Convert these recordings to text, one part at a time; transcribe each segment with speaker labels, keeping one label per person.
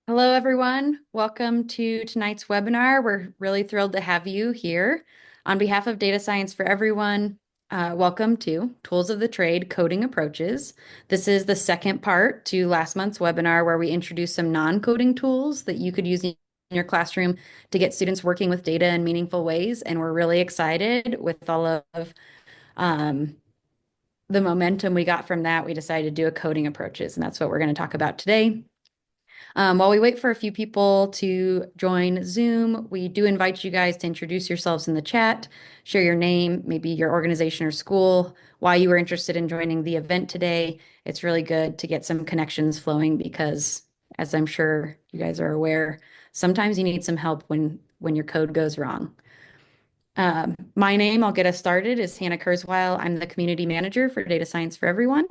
Speaker 1: Hello, everyone. Welcome to tonight's webinar. We're really thrilled to have you here. On behalf of Data Science for Everyone, welcome to Tools of the Trade Coding Approaches. This is the second part to last month's webinar where we introduced some non-coding tools that you could use in your classroom to get students working with data in meaningful ways. And we're really excited with all of um, the momentum we got from that. We decided to do a coding approaches, and that's what we're going to talk about today. While we wait for a few people to join Zoom, we do invite you guys to introduce yourselves in the chat, share your name, maybe your organization or school, why you were interested in joining the event today. It's really good to get some connections flowing because, as I'm sure you guys are aware, sometimes you need some help when your code goes wrong. My name, I'll get us started, is Hannah Kurzweil. I'm the community manager for Data Science for Everyone.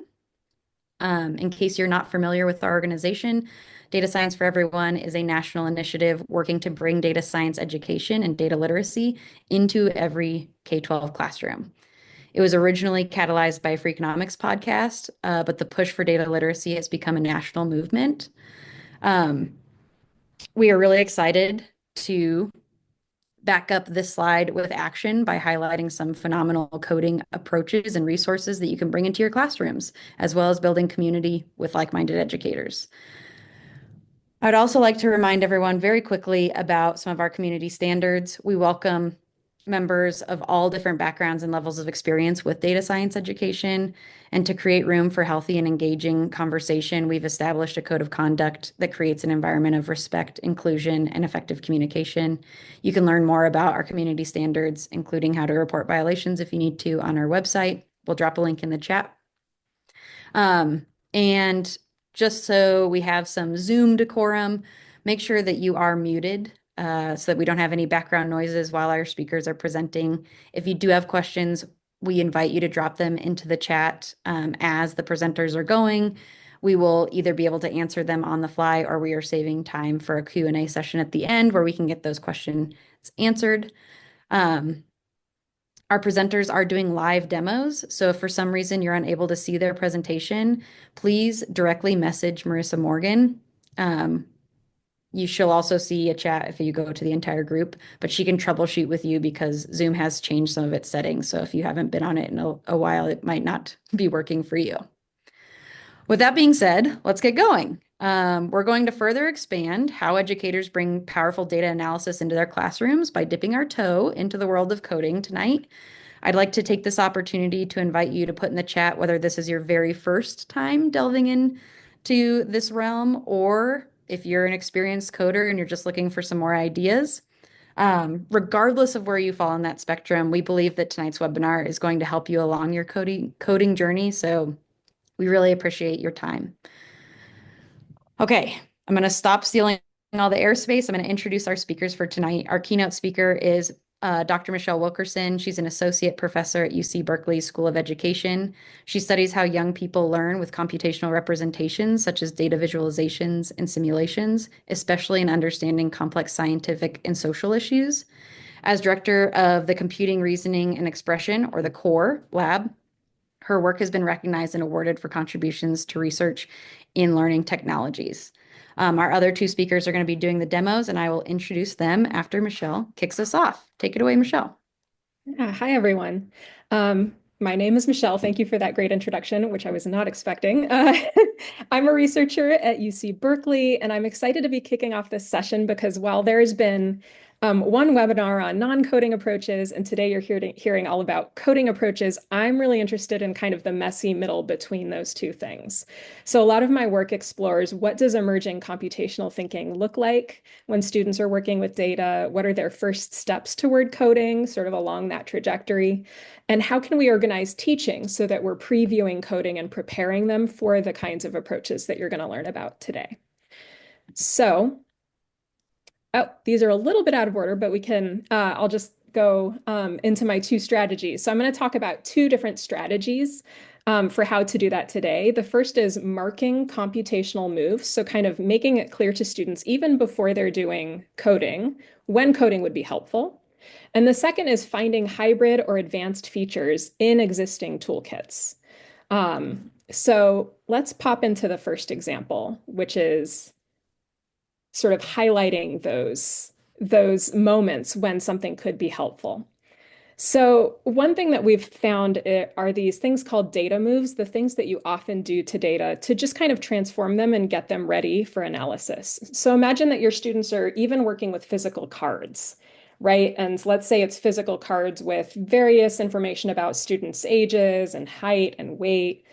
Speaker 1: In case you're not familiar with our organization, Data Science for Everyone is a national initiative working to bring data science education and data literacy into every K-12 classroom. It was originally catalyzed by a Freakonomics podcast, but the push for data literacy has become a national movement. Um, we are really excited to back up this slide with action by highlighting some phenomenal coding approaches and resources that you can bring into your classrooms, as well as building community with like-minded educators. I'd also like to remind everyone very quickly about some of our community standards. We welcome members of all different backgrounds and levels of experience with data science education. And to create room for healthy and engaging conversation, we've established a code of conduct that creates an environment of respect, inclusion, and effective communication. You can learn more about our community standards, including how to report violations if you need to, on our website. We'll drop a link in the chat. And just so we have some Zoom decorum, make sure that you are muted so that we don't have any background noises while our speakers are presenting. If you do have questions, we invite you to drop them into the chat as the presenters are going. We will either be able to answer them on the fly or we are saving time for a Q&A session at the end where we can get those questions answered. Our presenters are doing live demos, so if for some reason you're unable to see their presentation, please directly message Marissa Morgan. She'll also see a chat if you go to the entire group, but she can troubleshoot with you because Zoom has changed some of its settings. So if you haven't been on it in a while, it might not be working for you. With that being said, let's get going. We're going to further expand how educators bring powerful data analysis into their classrooms by dipping our toe into the world of coding tonight. I'd like to take this opportunity to invite you to put in the chat whether this is your very first time delving into this realm or if you're an experienced coder and you're just looking for some more ideas. Regardless of where you fall on that spectrum, we believe that tonight's webinar is going to help you along your coding journey. So we really appreciate your time. Okay, I'm going to stop stealing all the airspace. I'm going to introduce our speakers for tonight. Our keynote speaker is Dr. Michelle Wilkerson. She's an associate professor at UC Berkeley School of Education. She studies how young people learn with computational representations, such as data visualizations and simulations, especially in understanding complex scientific and social issues. As director of the Computing, Reasoning, and Expression, or the CORE lab, her work has been recognized and awarded for contributions to research in learning technologies. Our other two speakers are going to be doing the demos, and I will introduce them after Michelle kicks us off. Take it away, Michelle.
Speaker 2: Yeah, hi, everyone. My name is Michelle. Thank you for that great introduction, which I was not expecting. I'm a researcher at UC Berkeley, and I'm excited to be kicking off this session because while there's been one webinar on non-coding approaches, and today you're hearing all about coding approaches, I'm really interested in kind of the messy middle between those two things. So a lot of my work explores what does emerging computational thinking look like when students are working with data? What are their first steps toward coding, sort of along that trajectory? And how can we organize teaching so that we're previewing coding and preparing them for the kinds of approaches that you're going to learn about today? So, oh, these are a little bit out of order, but I'll just go into my two strategies. So I'm going to talk about two different strategies for how to do that today. The first is marking computational moves, so kind of making it clear to students even before they're doing coding, when coding would be helpful. And the second is finding hybrid or advanced features in existing toolkits. So let's pop into the first example, which is sort of highlighting those moments when something could be helpful. So one thing that we've found are these things called data moves, the things that you often do to data to just kind of transform them and get them ready for analysis. So imagine that your students are even working with physical cards, right? And let's say it's physical cards with various information about students' ages and height and weight.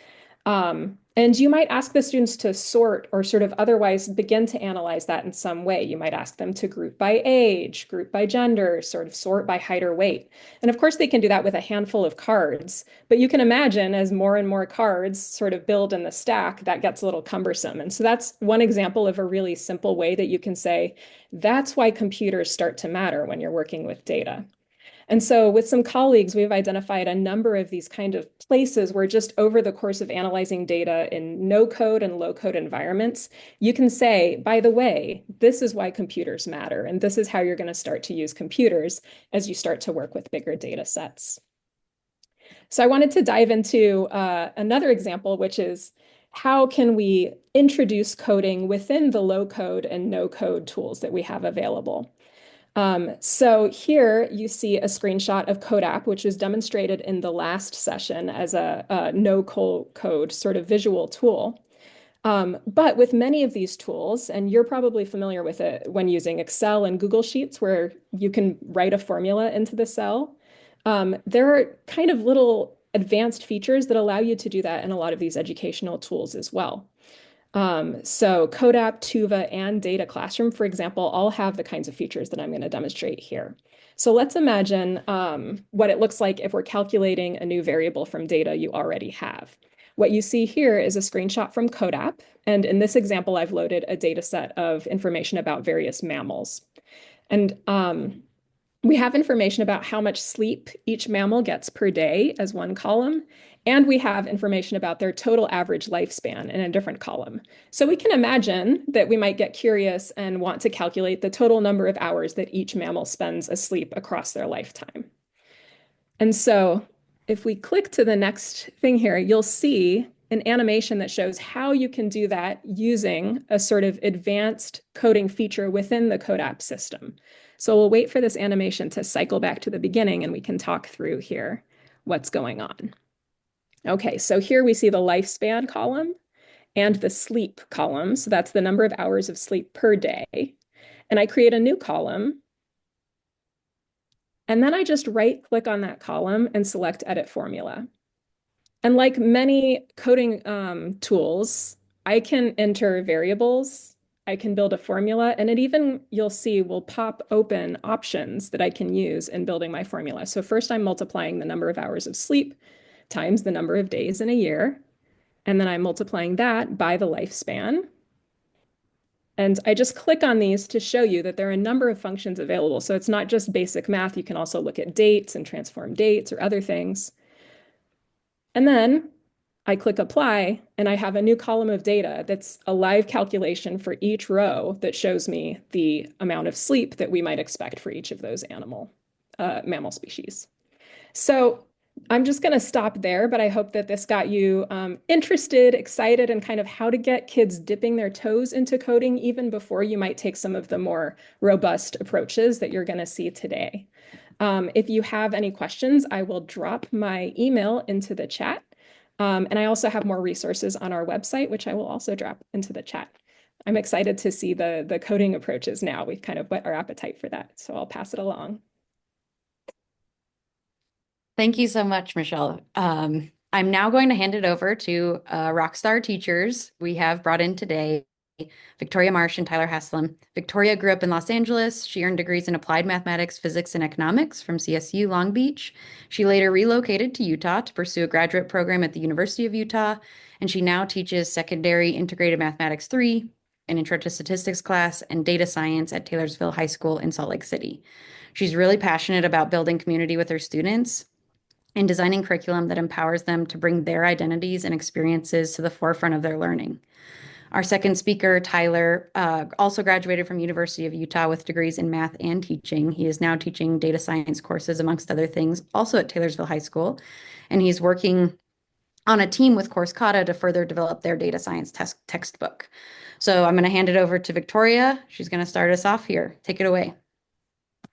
Speaker 2: And you might ask the students to sort or sort of otherwise begin to analyze that in some way. You might ask them to group by age, group by gender, sort of sort by height or weight. And of course, they can do that with a handful of cards. But you can imagine as more and more cards sort of build in the stack, that gets a little cumbersome. And so that's one example of a really simple way that you can say, that's why computers start to matter when you're working with data. And so with some colleagues, we've identified a number of these kind of places where just over the course of analyzing data in no code and low code environments, you can say, by the way, this is why computers matter. And this is how you're going to start to use computers as you start to work with bigger data sets. So I wanted to dive into another example, which is how can we introduce coding within the low code and no code tools that we have available? So here you see a screenshot of CodeApp, which was demonstrated in the last session as a no code sort of visual tool. But with many of these tools, and you're probably familiar with it when using Excel and Google Sheets, where you can write a formula into the cell, there are kind of little advanced features that allow you to do that in a lot of these educational tools as well. So CodeApp, Tuva, and Data Classroom, for example, all have the kinds of features that I'm going to demonstrate here. So let's imagine what it looks like if we're calculating a new variable from data you already have. What you see here is a screenshot from CodeApp. And in this example, I've loaded a data set of information about various mammals. And we have information about how much sleep each mammal gets per day as one column, and we have information about their total average lifespan in a different column. So we can imagine that we might get curious and want to calculate the total number of hours that each mammal spends asleep across their lifetime. And so if we click to the next thing here, you'll see an animation that shows how you can do that using a sort of advanced coding feature within the CodeApp system. So we'll wait for this animation to cycle back to the beginning and we can talk through here what's going on. Okay, so here we see the lifespan column and the sleep column. So that's the number of hours of sleep per day. And I create a new column. And then I just right click on that column and select Edit Formula. And like many coding tools, I can enter variables, I can build a formula, and it even, you'll see, will pop open options that I can use in building my formula. So first I'm multiplying the number of hours of sleep times the number of days in a year, and then I'm multiplying that by the lifespan. And I just click on these to show you that there are a number of functions available. So it's not just basic math, you can also look at dates and transform dates or other things. And then I click apply and I have a new column of data that's a live calculation for each row that shows me the amount of sleep that we might expect for each of those mammal species. So I'm just going to stop there, but I hope that this got you interested, excited, and kind of how to get kids dipping their toes into coding even before you might take some of the more robust approaches that you're going to see today. If you have any questions, I will drop my email into the chat. And I also have more resources on our website, which I will also drop into the chat. I'm excited to see the coding approaches now. We've kind of whet our appetite for that, so I'll pass it along.
Speaker 1: Thank you so much, Michelle. I'm now going to hand it over to rock star teachers we have brought in today, Victoria Marsh and Tyler Haslam. Victoria grew up in Los Angeles. She earned degrees in applied mathematics, physics, and economics from CSU Long Beach. She later relocated to Utah to pursue a graduate program at the University of Utah, and she now teaches secondary integrated mathematics 3, an intro to statistics class, and data science at Taylorsville High School in Salt Lake City. She's really passionate about building community with her students and designing curriculum that empowers them to bring their identities and experiences to the forefront of their learning. Our second speaker, Tyler, also graduated from University of Utah with degrees in math and teaching. He is now teaching data science courses, amongst other things, also at Taylorsville High School. And he's working on a team with Course Kata to further develop their data science textbook. So I'm going to hand it over to Victoria. She's going to start us off here. Take it away.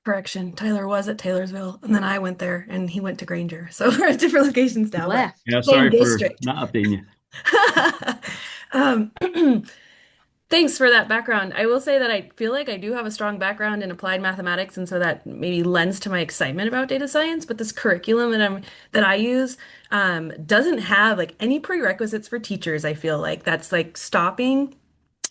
Speaker 3: Correction, Tyler was at Taylorsville, and then I went there, and he went to Granger. So we're at different locations now, but
Speaker 1: Left.
Speaker 4: Yeah,
Speaker 3: same
Speaker 4: sorry for
Speaker 3: district.
Speaker 4: not updating you.
Speaker 3: Um, Thanks for that background. I will say that I feel like I do have a strong background in applied mathematics, and so that maybe lends to my excitement about data science. But this curriculum that I use doesn't have like any prerequisites for teachers. I feel like that's like stopping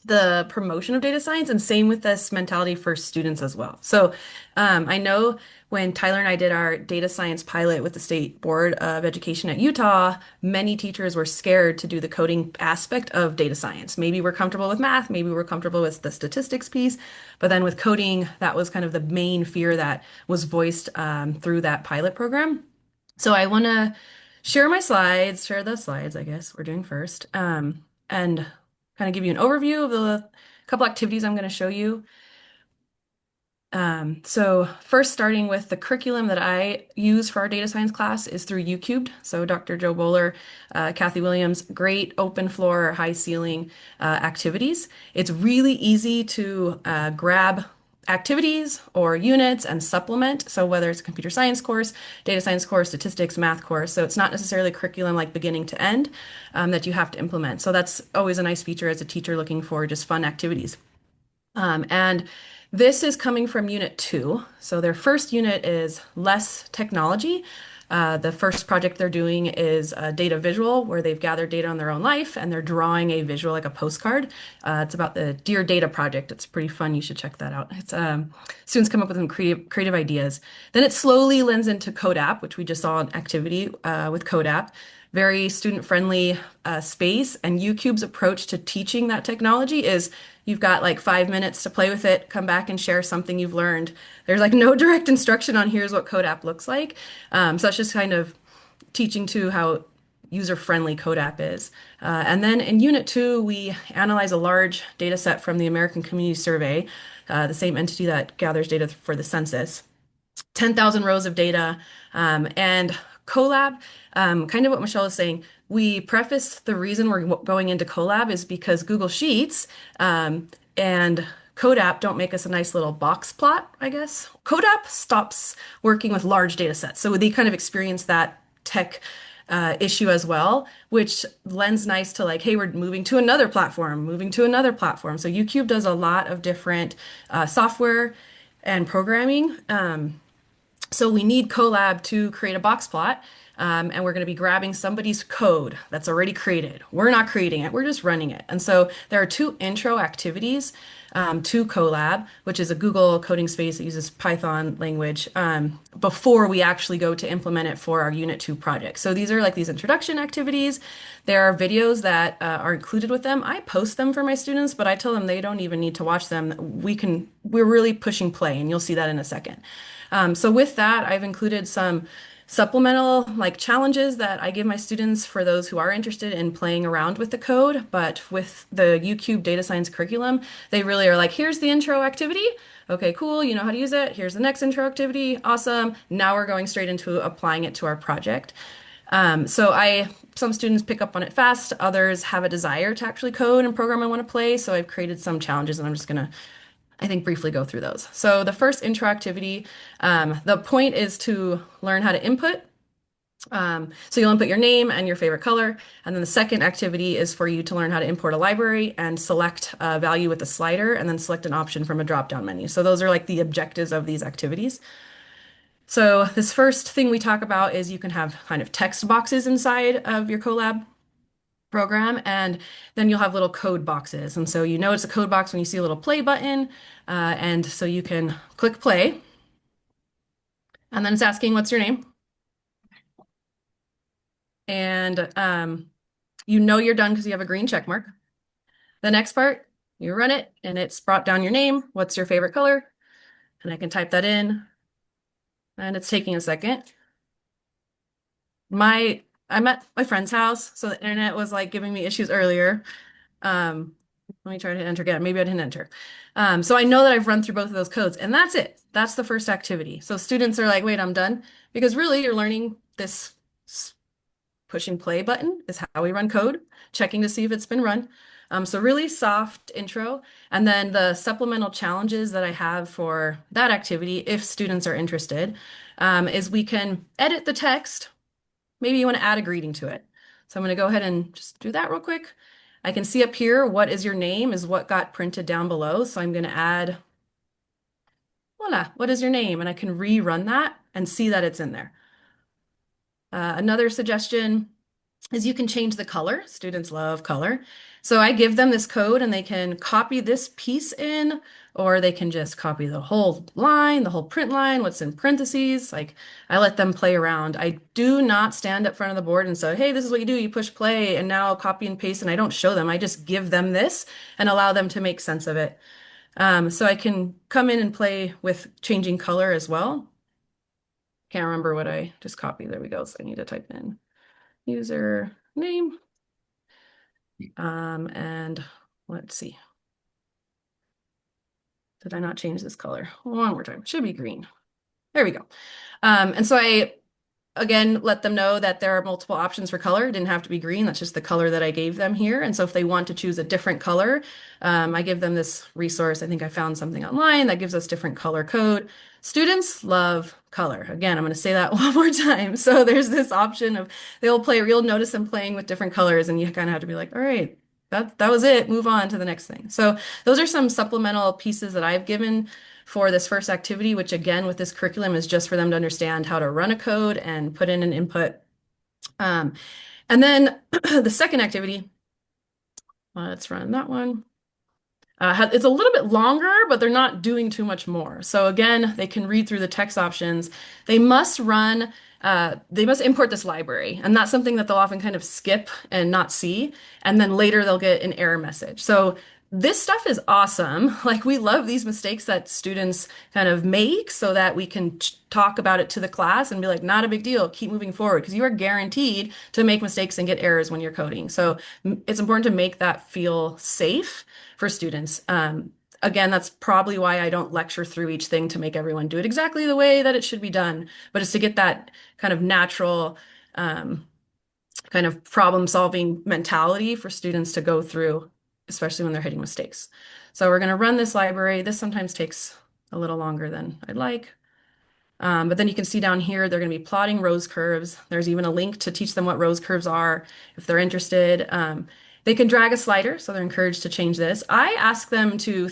Speaker 3: the promotion of data science, and same with this mentality for students as well. So I know when Tyler and I did our data science pilot with the State Board of Education at Utah, many teachers were scared to do the coding aspect of data science. Maybe we're comfortable with math, maybe we're comfortable with the statistics piece, but then with coding, that was kind of the main fear that was voiced through that pilot program. So I want to share the slides, I guess we're doing first, and kind of give you an overview of the couple activities I'm going to show you. So first, starting with the curriculum that I use for our data science class is through YouCubed. So Dr. Joe Bowler, Kathy Williams, great open floor, high ceiling activities. It's really easy to grab activities or units and supplement. So whether it's a computer science course, data science course, statistics, math course. So it's not necessarily curriculum like beginning to end that you have to implement. So that's always a nice feature as a teacher looking for just fun activities. And this is coming from Unit 2. So their first unit is less technology. The first project they're doing is a data visual where they've gathered data on their own life and they're drawing a visual like a postcard. It's about the Dear Data project. It's pretty fun. You should check that out. It's students come up with some creative ideas. Then it slowly lends into CodeApp, which we just saw an activity with CodeApp. Very student-friendly space. And YouCube's approach to teaching that technology is you've got like 5 minutes to play with it, come back and share something you've learned. There's like no direct instruction on here's what CodeApp looks like. So that's just kind of teaching to how user-friendly CodeApp is. And then in Unit 2, we analyze a large data set from the American Community Survey, the same entity that gathers data for the census. 10,000 rows of data. And Colab, kind of what Michelle was saying, we preface the reason we're going into Colab is because Google Sheets and CodeApp don't make us a nice little box plot, I guess. CodeApp stops working with large data sets. So they kind of experience that tech issue as well, which lends nice to like, hey, we're moving to another platform, moving to another platform. So YouCube does a lot of different software and programming. So we need Colab to create a box plot, and we're going to be grabbing somebody's code that's already created. We're not creating it, we're just running it. And so there are two intro activities to Colab, which is a Google coding space that uses Python language, before we actually go to implement it for our Unit 2 project. So these are like these introduction activities. There are videos that are included with them. I post them for my students, but I tell them they don't even need to watch them. We're really pushing play, and you'll see that in a second. So with that, I've included some supplemental like challenges that I give my students for those who are interested in playing around with the code. But with the YouCube data science curriculum, they really are like, here's the intro activity. Okay, cool. You know how to use it. Here's the next intro activity. Awesome. Now we're going straight into applying it to our project. Some students pick up on it fast. Others have a desire to actually code and program and want to play. So I've created some challenges, and I'm just gonna I think briefly go through those. So the first intro activity, the point is to learn how to input. So you'll input your name and your favorite color. And then the second activity is for you to learn how to import a library and select a value with a slider and then select an option from a drop-down menu. So those are like the objectives of these activities. So this first thing we talk about is you can have kind of text boxes inside of your Colab program, and then you'll have little code boxes. And so you know it's a code box when you see a little play button, and so you can click play, and then it's asking, what's your name? And you know you're done because you have a green check mark. The next part, you run it, and it's brought down your name. What's your favorite color? And I can type that in, and it's taking a second. I'm at my friend's house, so the internet was like giving me issues earlier. Let me try to enter again. Maybe I didn't enter. So I know that I've run through both of those codes, and that's it. That's the first activity. So students are like, wait, I'm done. Because really, you're learning this pushing play button is how we run code, checking to see if it's been run. So really soft intro. And then the supplemental challenges that I have for that activity, if students are interested, is we can edit the text. Maybe you want to add a greeting to it. So I'm going to go ahead and just do that real quick. I can see up here, what is your name is what got printed down below. So I'm going to add, voila, what is your name? And I can rerun that and see that it's in there. Another suggestion is you can change the color. Students love color. So I give them this code and they can copy this piece in, or they can just copy the whole line, the whole print line, what's in parentheses. Like I let them play around. I do not stand up front of the board and say, hey, this is what you do. You push play and now copy and paste. And I don't show them. I just give them this and allow them to make sense of it. So I can come in and play with changing color as well. Can't remember what I just copied. There we go. So I need to type in user name. And let's see. Did I not change this color? One more time. Should be green. There we go. And so I, again, let them know that there are multiple options for color. It didn't have to be green. That's just the color that I gave them here. And so if they want to choose a different color, I give them this resource. I think I found something online that gives us different color code. Students love color. Again, I'm going to say that one more time. So there's this option of you'll notice them playing with different colors and you kind of have to be like, all right, that was it. Move on to the next thing. So those are some supplemental pieces that I've given for this first activity, which again, with this curriculum is just for them to understand how to run a code and put in an input. And then the second activity, let's run that one. It's a little bit longer, but they're not doing too much more. So again, they can read through the text options. They must import this library, and that's something that they'll often kind of skip and not see. And then later they'll get an error message. So this stuff is awesome. Like we love these mistakes that students kind of make so that we can talk about it to the class and be like, not a big deal, keep moving forward because you are guaranteed to make mistakes and get errors when you're coding. So it's important to make that feel safe for students. Again, that's probably why I don't lecture through each thing to make everyone do it exactly the way that it should be done, but it's to get that kind of natural kind of problem-solving mentality for students to go through, especially when they're hitting mistakes. So we're going to run this library. This sometimes takes a little longer than I'd like. But then you can see down here, they're going to be plotting rose curves. There's even a link to teach them what rose curves are if they're interested. They can drag a slider, so they're encouraged to change this. I ask them to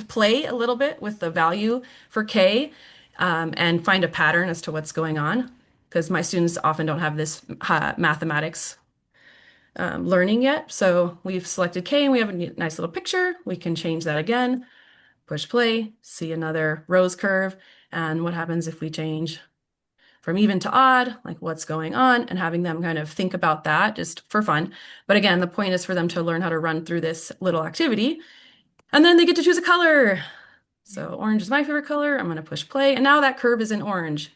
Speaker 3: play a little bit with the value for K and find a pattern as to what's going on, because my students often don't have this mathematics learning yet. So we've selected K and we have a nice little picture. We can change that again, push play, see another rose curve. And what happens if we change from even to odd, like what's going on, and having them kind of think about that just for fun. But again, the point is for them to learn how to run through this little activity. And then they get to choose a color. So orange is my favorite color. I'm going to push play. And now that curve is in orange.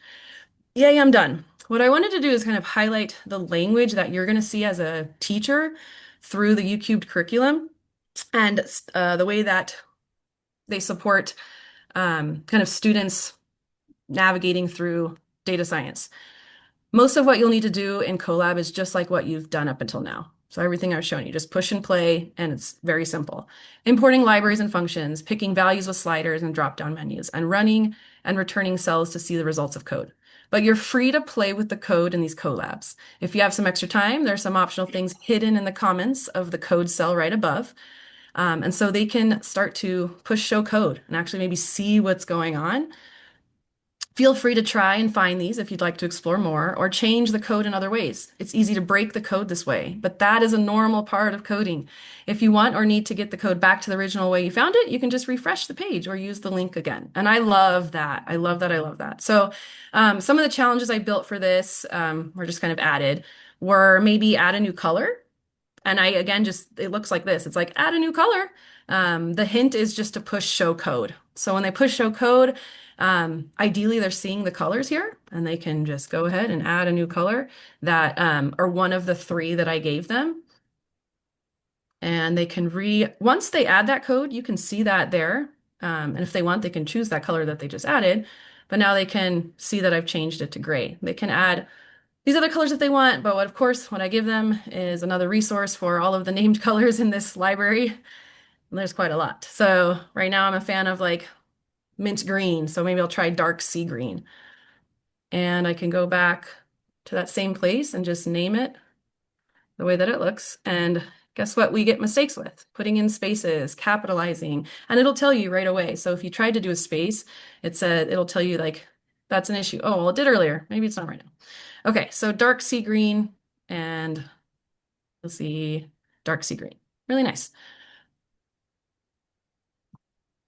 Speaker 3: Yay, I'm done. What I wanted to do is kind of highlight the language that you're going to see as a teacher through the UCubed curriculum and the way that they support kind of students navigating through data science. Most of what you'll need to do in Colab is just like what you've done up until now. So everything I've shown you, just push and play, and it's very simple. Importing libraries and functions, picking values with sliders and drop-down menus, and running and returning cells to see the results of code. But you're free to play with the code in these Colabs. If you have some extra time, there's some optional things hidden in the comments of the code cell right above. And so they can start to push show code and actually maybe see what's going on. Feel free to try and find these if you'd like to explore more or change the code in other ways. It's easy to break the code this way, but that is a normal part of coding. If you want or need to get the code back to the original way you found it, you can just refresh the page or use the link again. And I love that. I love that. I love that. So some of the challenges I built for this were just kind of added were maybe add a new color. And it looks like this. It's like add a new color. The hint is just to push show code. So when they push show code, ideally they're seeing the colors here and they can just go ahead and add a new color that are one of the three that I gave them. And they can once they add that code, you can see that there. And if they want, they can choose that color that they just added, but now they can see that I've changed it to gray. They can add these other colors if they want, but of course, what I give them is another resource for all of the named colors in this library. And there's quite a lot. So right now I'm a fan of like mint green, so maybe I'll try dark sea green. And I can go back to that same place and just name it the way that it looks. And guess what we get mistakes with? Putting in spaces, capitalizing, and it'll tell you right away. So if you tried to do a space, it'll tell you like, that's an issue. Oh, well, it did earlier. Maybe it's not right now. Okay, so dark sea green and you'll see dark sea green. Really nice.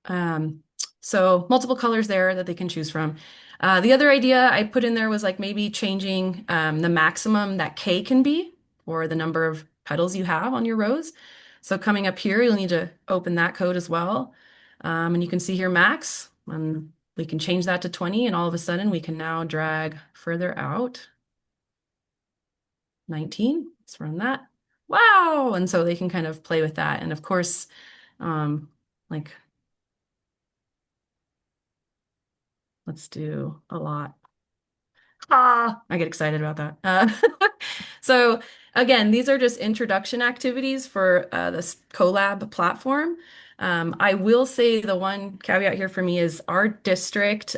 Speaker 3: Um, so multiple colors there that they can choose from. The other idea I put in there was like maybe changing the maximum that K can be, or the number of petals you have on your rose. So coming up here, you'll need to open that code as well. And you can see here max, and we can change that to 20, and all of a sudden we can now drag further out. 19, let's run that. Wow! And so they can kind of play with that. And of course, like let's do a lot. Ah, I get excited about that. So again, these are just introduction activities for this Colab platform. I will say the one caveat here for me is our district,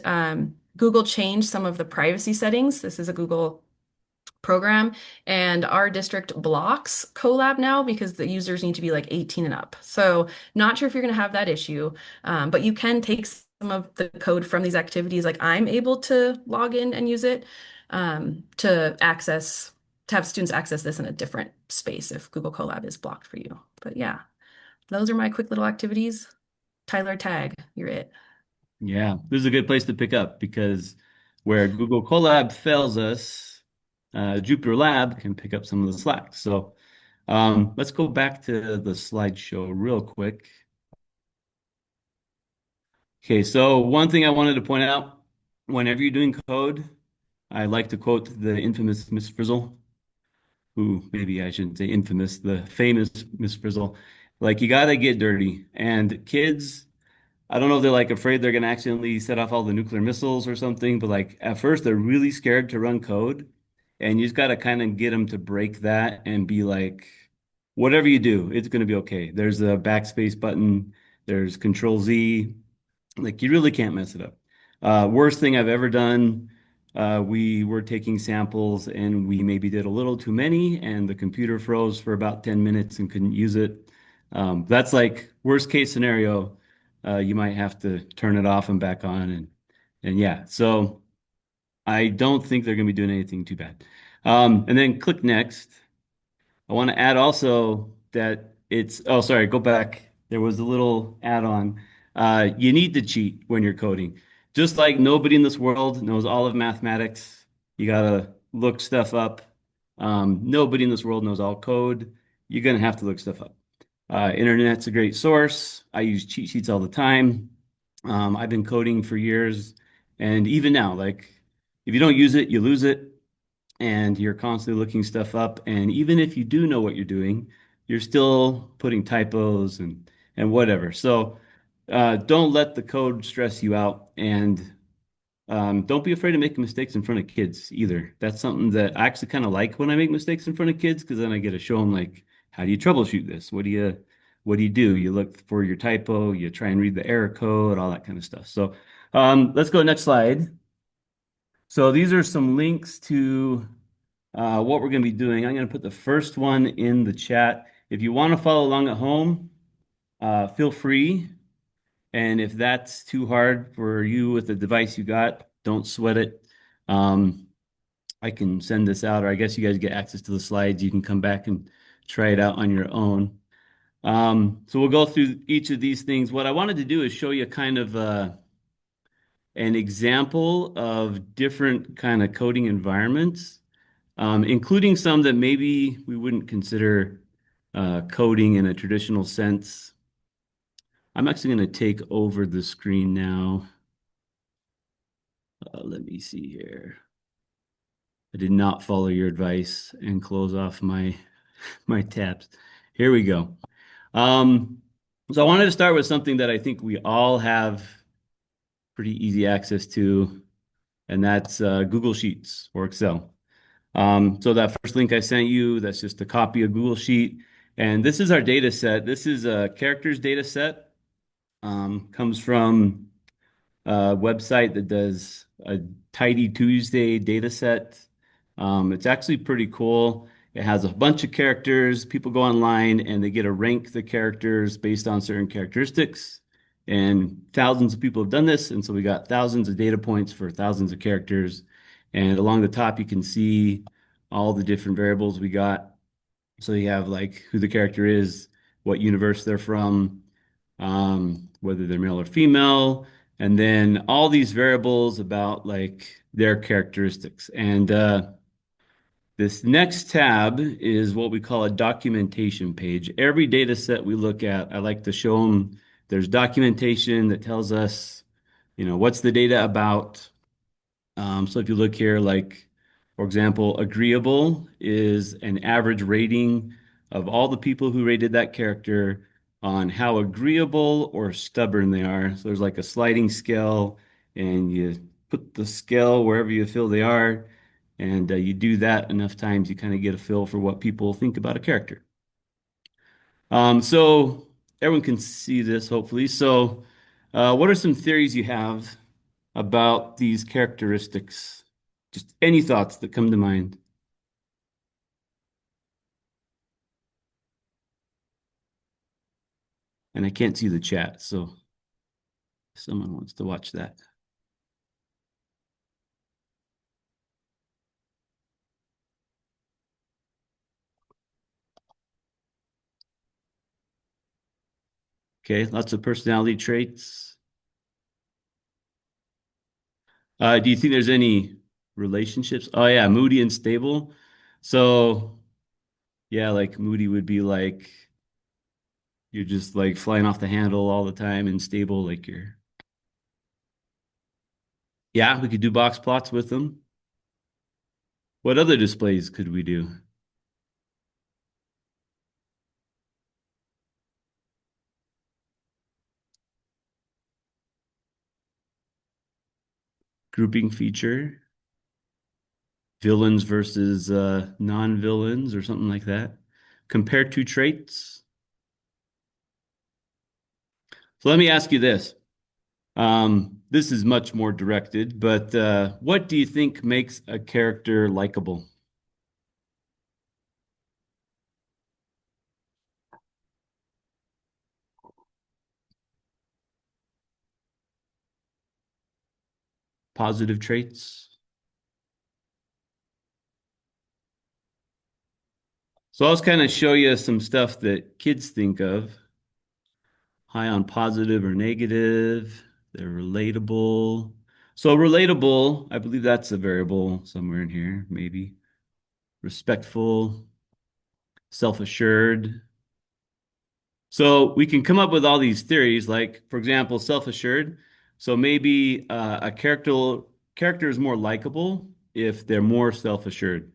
Speaker 3: Google changed some of the privacy settings. This is a Google program, and our district blocks Colab now because the users need to be like 18 and up. So not sure if you're going to have that issue, but you can take some of the code from these activities. Like I'm able to log in and use it to have students access this in a different space if Google Colab is blocked for you. But yeah, those are my quick little activities. Tyler, tag, you're it.
Speaker 4: Yeah, this is a good place to pick up because where Google Colab fails us, Jupyter Lab can pick up some of the slack. So let's go back to the slideshow real quick. Okay, so one thing I wanted to point out, whenever you're doing code, I like to quote the infamous Miss Frizzle, who maybe I shouldn't say infamous, the famous Miss Frizzle. Like you gotta get dirty. And kids, I don't know if they're like afraid they're gonna accidentally set off all the nuclear missiles or something, but like at first they're really scared to run code. And you just gotta kind of get them to break that and be like, whatever you do, it's gonna be okay. There's a backspace button, there's Control Z. Like you really can't mess it up. Worst thing I've ever done, we were taking samples and we maybe did a little too many and the computer froze for about 10 minutes and couldn't use it. That's like worst case scenario. You might have to turn it off and back on and yeah. So I don't think they're gonna be doing anything too bad. And then click next. I want to add also that oh, sorry, go back. There was a little add-on. You need to cheat when you're coding. Just like nobody in this world knows all of mathematics, you gotta look stuff up. Nobody in this world knows all code. You're gonna have to look stuff up. Internet's a great source. I use cheat sheets all the time. I've been coding for years, and even now, like if you don't use it, you lose it and you're constantly looking stuff up. And even if you do know what you're doing, you're still putting typos and whatever. So don't let the code stress you out, and don't be afraid to make mistakes in front of kids either. That's something that I actually kind of like when I make mistakes in front of kids because then I get to show them like, how do you troubleshoot this? What do? You look for your typo, you try and read the error code, all that kind of stuff. So let's go next slide. So these are some links to what we're going to be doing. I'm going to put the first one in the chat. If you want to follow along at home, feel free. And if that's too hard for you with the device you got, don't sweat it. I can send this out, or I guess you guys get access to the slides. You can come back and try it out on your own. So we'll go through each of these things. What I wanted to do is show you kind of an example of different kind of coding environments, including some that maybe we wouldn't consider coding in a traditional sense. I'm actually going to take over the screen now. Let me see here. I did not follow your advice and close off my tabs. Here we go. So I wanted to start with something that I think we all have pretty easy access to, and that's Google Sheets or Excel. So that first link I sent you, that's just a copy of Google Sheet. And this is our data set. This is a characters data set. Comes from a website that does a Tidy Tuesday data set. It's actually pretty cool. It has a bunch of characters. People go online and they get to rank the characters based on certain characteristics. And thousands of people have done this. And so we got thousands of data points for thousands of characters. And along the top, you can see all the different variables we got. So you have like who the character is, what universe they're from, whether they're male or female, and then all these variables about like their characteristics. And this next tab is what we call a documentation page. Every data set we look at, I like to show them there's documentation that tells us, what's the data about. So if you look here, like, for example, agreeable is an average rating of all the people who rated that character on how agreeable or stubborn they are. So there's like a sliding scale, and you put the scale wherever you feel they are, and you do that enough times, you kind of get a feel for what people think about a character. So everyone can see this, hopefully. So, what are some theories you have about these characteristics? Just any thoughts that come to mind. And I can't see the chat, so if someone wants to watch that. Okay, lots of personality traits. Do you think there's any relationships? Oh yeah, moody and stable. So yeah, like moody would be like you're just like flying off the handle all the time, and stable like you're. Yeah, we could do box plots with them. What other displays could we do? Grouping feature, villains versus non-villains or something like that. Compare two traits. So let me ask you this. This is much more directed, but what do you think makes a character likable? Positive traits. So I'll just kind of show you some stuff that kids think of. High on positive or negative. They're relatable. So relatable, I believe that's a variable somewhere in here, maybe. Respectful, self-assured. So we can come up with all these theories, like, for example, self-assured. So maybe a character is more likable if they're more self-assured.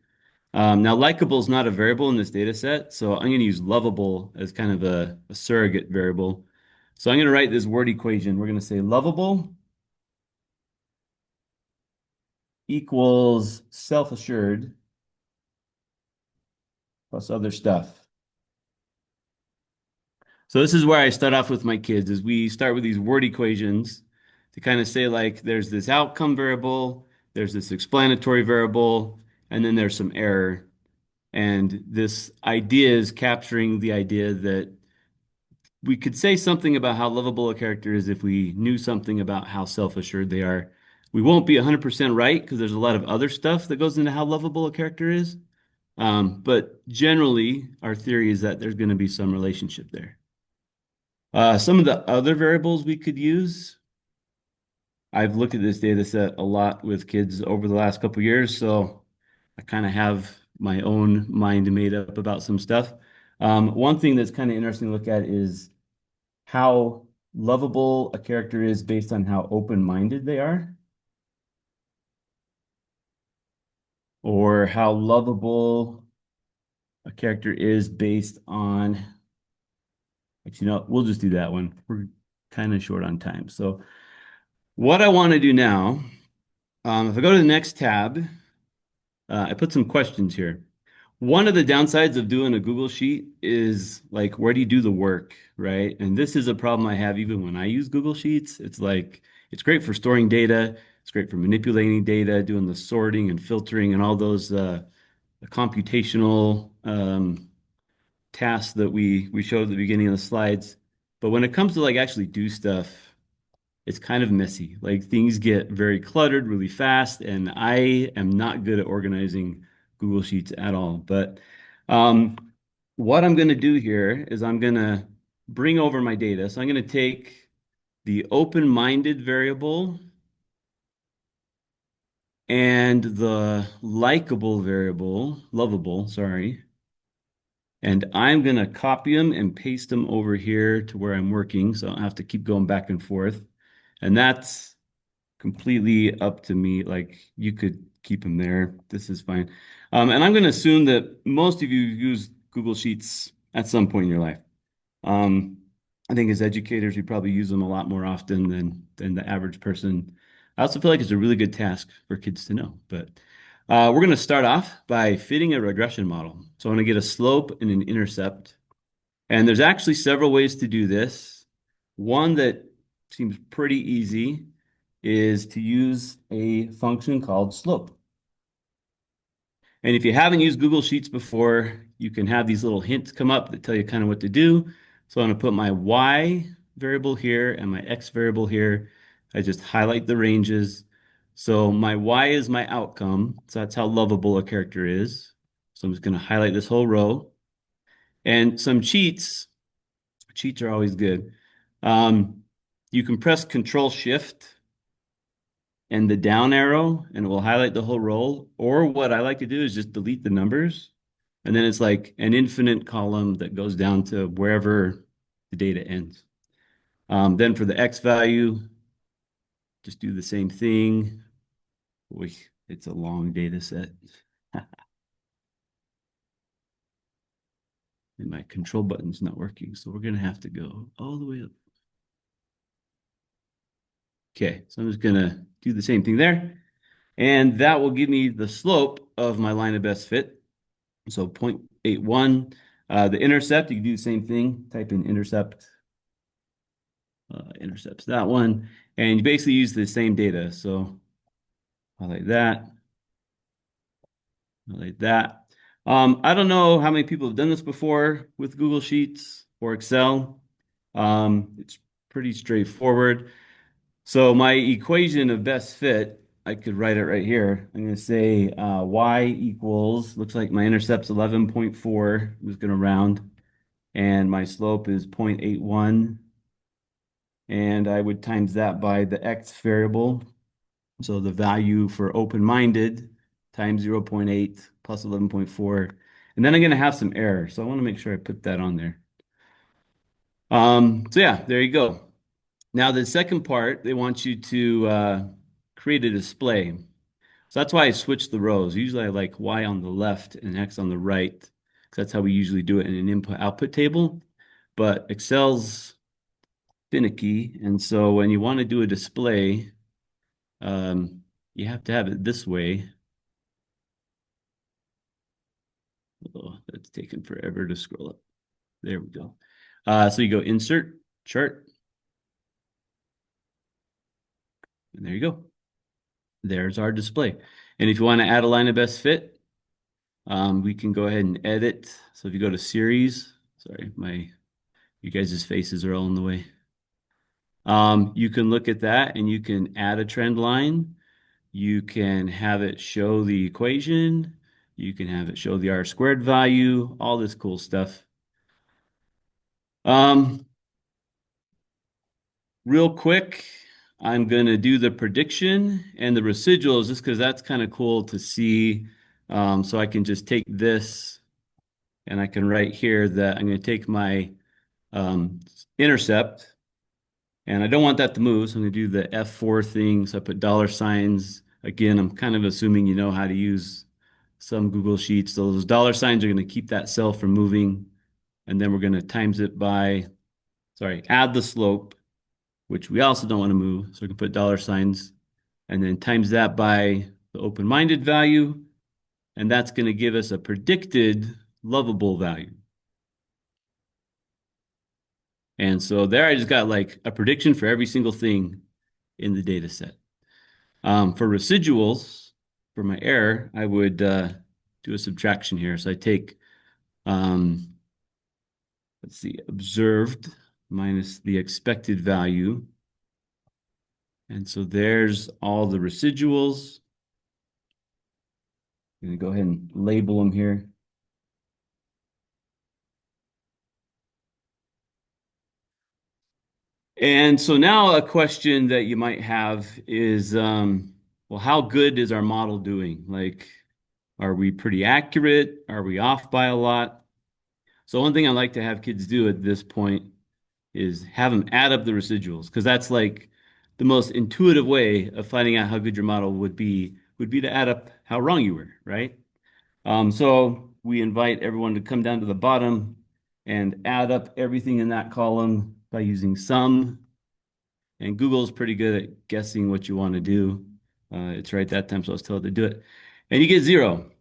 Speaker 4: Now, likable is not a variable in this data set, so I'm going to use lovable as kind of a surrogate variable. So I'm going to write this word equation. We're going to say lovable equals self-assured plus other stuff. So this is where I start off with my kids, is we start with these word equations to kind of say like there's this outcome variable, there's this explanatory variable, and then there's some error. And this idea is capturing the idea that we could say something about how lovable a character is if we knew something about how self-assured they are. We won't be 100% right because there's a lot of other stuff that goes into how lovable a character is. But generally, our theory is that there's going to be some relationship there. Some of the other variables we could use, I've looked at this data set a lot with kids over the last couple of years, so I kind of have my own mind made up about some stuff. One thing that's kind of interesting to look at is how lovable a character is based on how open-minded they are, or how lovable a character is based on, actually, no, we'll just do that one. We're kind of short on time. So what I want to do now, if I go to the next tab, I put some questions here. One of the downsides of doing a Google Sheet is like, where do you do the work, right? And this is a problem I have even when I use Google Sheets. It's like, it's great for storing data. It's great for manipulating data, doing the sorting and filtering and all those computational tasks that we showed at the beginning of the slides. But when it comes to like actually do stuff, it's kind of messy. Like things get very cluttered really fast, and I am not good at organizing Google Sheets at all. But um, what I'm going to do here is I'm going to bring over my data. So I'm going to take the open-minded variable and the likable variable, lovable, sorry. And I'm going to copy them and paste them over here to where I'm working. So I don't have to keep going back and forth. And that's completely up to me. Like you could keep them there. This is fine. And I'm going to assume that most of you use Google Sheets at some point in your life. I think as educators, we probably use them a lot more often than the average person. I also feel like it's a really good task for kids to know. But we're going to start off by fitting a regression model. So I'm going to get a slope and an intercept. And there's actually several ways to do this. One that seems pretty easy is to use a function called slope. And if you haven't used Google Sheets before, you can have these little hints come up that tell you kind of what to do. So I'm going to put my Y variable here and my X variable here. I just highlight the ranges. So my Y is my outcome. So that's how lovable a character is. So I'm just going to highlight this whole row. And some cheats are always good. You can press Control Shift and the down arrow, and it will highlight the whole row. Or what I like to do is just delete the numbers. And then it's like an infinite column that goes down to wherever the data ends. Then for the X value, just do the same thing. Boy, it's a long data set. And my control button's not working, so we're going to have to go all the way up. Okay, so I'm just going to do the same thing there. And that will give me the slope of my line of best fit. So 0.81. The intercept, you can do the same thing. Type in intercept. Intercepts that one. And you basically use the same data. So highlight that. Highlight that. I don't know how many people have done this before with Google Sheets or Excel. It's pretty straightforward. So my equation of best fit, I could write it right here. I'm going to say y equals, looks like my intercept's 11.4. I'm just going to round. And my slope is 0.81. And I would times that by the x variable. So the value for open-minded times 0.8 plus 11.4. And then I'm going to have some error. So I want to make sure I put that on there. So yeah, there you go. Now the second part, they want you to create a display. So that's why I switched the rows. Usually I like Y on the left and X on the right, because that's how we usually do it in an input-output table. But Excel's finicky, and so when you want to do a display, you have to have it this way. Oh, that's taken forever to scroll up. There we go. So you go Insert, Chart, and there you go. There's our display. And if you want to add a line of best fit, we can go ahead and edit. So if you go to Series, sorry, you guys' faces are all in the way. You can look at that and you can add a trend line. You can have it show the equation. You can have it show the R squared value, all this cool stuff. Real quick, I'm going to do the prediction and the residuals just because that's kind of cool to see. So I can just take this and I can write here that I'm going to take my intercept, and I don't want that to move. So I'm going to do the F4 thing. So I put dollar signs. Again, I'm kind of assuming you know how to use some Google Sheets. So those dollar signs are going to keep that cell from moving. And then we're going to times it by, add the slope, which we also don't want to move. So we can put dollar signs and then times that by the open-minded value. and that's going to give us a predicted lovable value. And so there I just got like a prediction for every single thing in the data set. For residuals, for my error, I would do a subtraction here. So I take, let's see, observed minus the expected value. And so there's all the residuals. I'm going to go ahead and label them here. And so now a question that you might have is, well, how good is our model doing? Like, are we pretty accurate? Are we off by a lot? So one thing I like to have kids do at this point is have them add up the residuals, because that's like the most intuitive way of finding out how good your model would be to add up how wrong you were, right? So we invite everyone to come down to the bottom and add up everything in that column by using sum. And Google's pretty good at guessing what you want to do. It's right that time, so I was told to do it. And you get 0.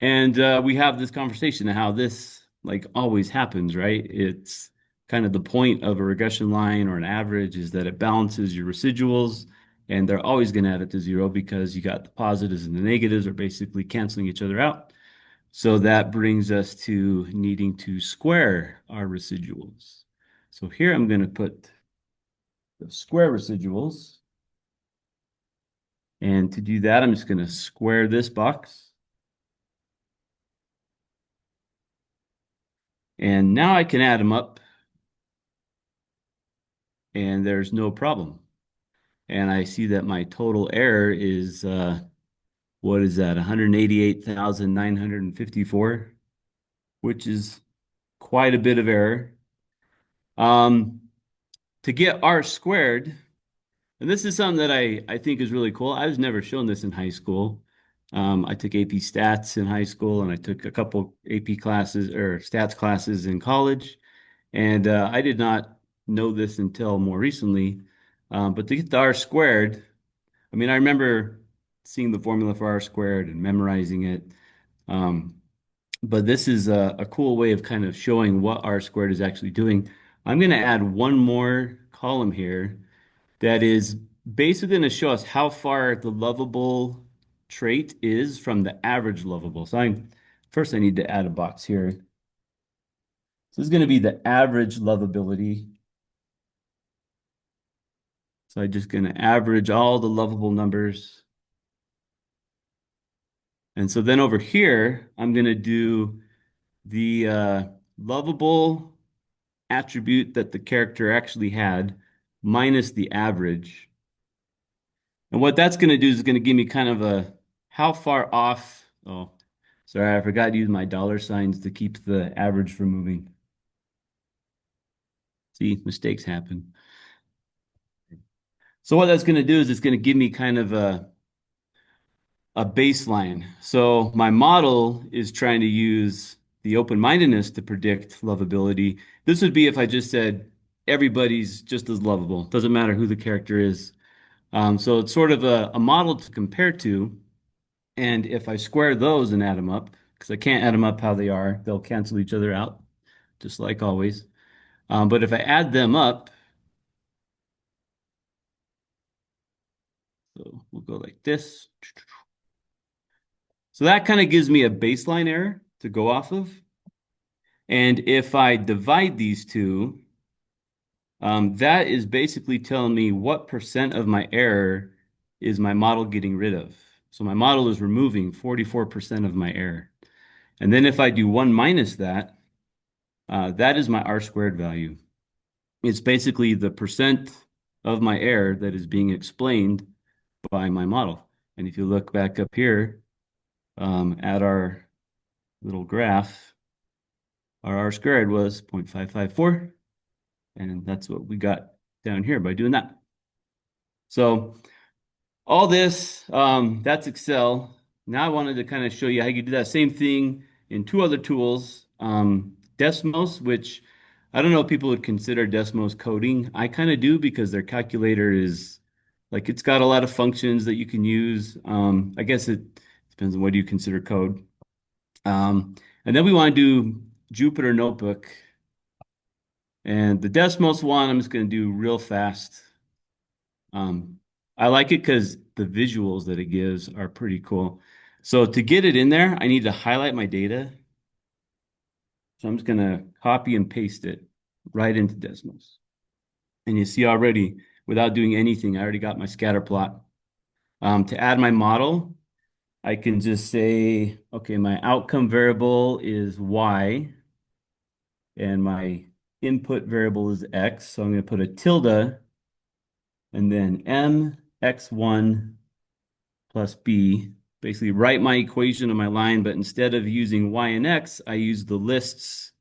Speaker 4: And we have this conversation of how this like always happens, right? It's kind of the point of a regression line or an average is that it balances your residuals, and they're always going to add it to 0 because you got the positives and the negatives are basically canceling each other out. So that brings us to needing to square our residuals. So here I'm going to put the square residuals. And to do that, I'm just going to square this box. And now I can add them up. And there's no problem. And I see that my total error is, what is that, 188,954, which is quite a bit of error. To get R squared, and this is something that I think is really cool. I was never shown this in high school. I took AP Stats in high school, and I took a couple AP classes or stats classes in college. And I did not know this until more recently. But to get the R squared, I mean, I remember seeing the formula for R squared and memorizing it. But this is a cool way of kind of showing what R squared is actually doing. I'm going to add one more column here that is basically going to show us how far the lovable trait is from the average lovable. So first I need to add a box here. So this is going to be the average lovability. So I'm just going to average all the lovable numbers. And so then over here, I'm going to do the lovable attribute that the character actually had minus the average. And what that's going to do is going to give me kind of a how far off. Oh, sorry, I forgot to use my dollar signs to keep the average from moving. See, mistakes happen. So what that's going to do is it's going to give me kind of a baseline. So my model is trying to use the open-mindedness to predict lovability. This would be if I just said everybody's just as lovable. Doesn't matter who the character is. So it's sort of a model to compare to. And if I square those and add them up, because I can't add them up how they are, they'll cancel each other out, just like always. But if I add them up, so we'll go like this. So that kind of gives me a baseline error to go off of. And if I divide these two, that is basically telling me what percent of my error is my model getting rid of. So my model is removing 44% of my error. And then if I do 1 minus that, that is my R squared value. It's basically the percent of my error that is being explained by my model. And if you look back up here at our little graph, our R squared was 0.554. And that's what we got down here by doing that. So all this, that's Excel. Now I wanted to kind of show you how you can do that same thing in 2 other tools. Desmos, which I don't know if people would consider Desmos coding. I kind of do because their calculator is like it's got a lot of functions that you can use. I guess it's Depends on what you consider code. And then we want to do Jupyter Notebook. And the Desmos one, I'm just going to do real fast. I like it because the visuals that it gives are pretty cool. So to get it in there, I need to highlight my data. So I'm just going to copy and paste it right into Desmos. And you see already, without doing anything, I already got my scatter plot. To add my model, I can just say, okay, my outcome variable is Y, and my input variable is X. So I'm going to put a tilde, and then mx1 plus b, basically write my equation on my line, but instead of using y and x, I use the lists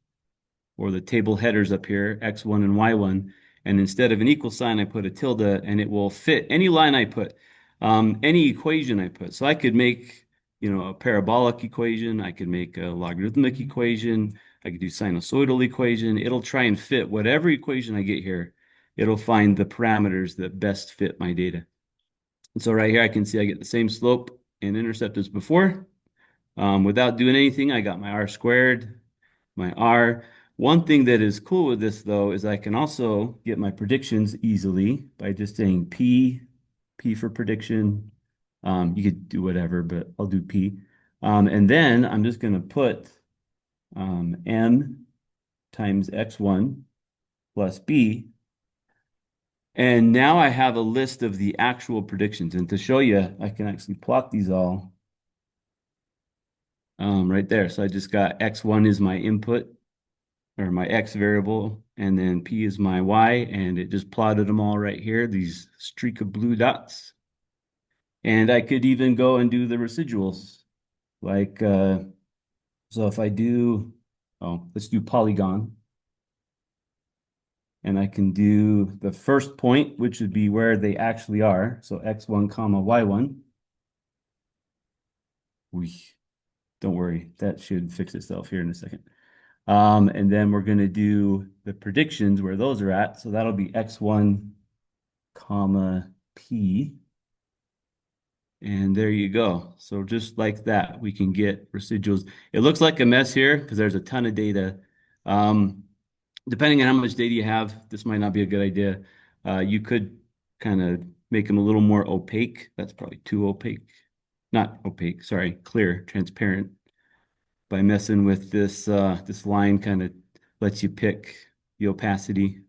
Speaker 4: or the table headers up here, x1 and y1. And instead of an equal sign, I put a tilde, and it will fit any line I put, any equation I put. So I could make, a parabolic equation. I could make a logarithmic equation. I could do sinusoidal equation. It'll try and fit whatever equation I get here. It'll find the parameters that best fit my data. And so right here, I can see I get the same slope and intercept as before. Without doing anything, I got my r squared, my r. One thing that is cool with this, though, is I can also get my predictions easily by just saying P for prediction. You could do whatever, but I'll do P. And then I'm just going to put M times X1 plus B. And now I have a list of the actual predictions. And to show you, I can actually plot these all right there. So I just got X1 is my input, or my X variable, and then P is my Y, and it just plotted them all right here, these streak of blue dots. And I could even go and do the residuals. Like, so if I do, let's do polygon. And I can do the first point, which would be where they actually are. So X1 comma Y1. Don't worry, that should fix itself here in a second. And then we're going to do the predictions where those are at. So that'll be X1 comma P. And there you go. So just like that, we can get residuals. It looks like a mess here because there's a ton of data. Depending on how much data you have, this might not be a good idea. You could kind of make them a little more opaque. That's probably too opaque. Not opaque, sorry, clear, transparent. By messing with this, this line kind of lets you pick the opacity.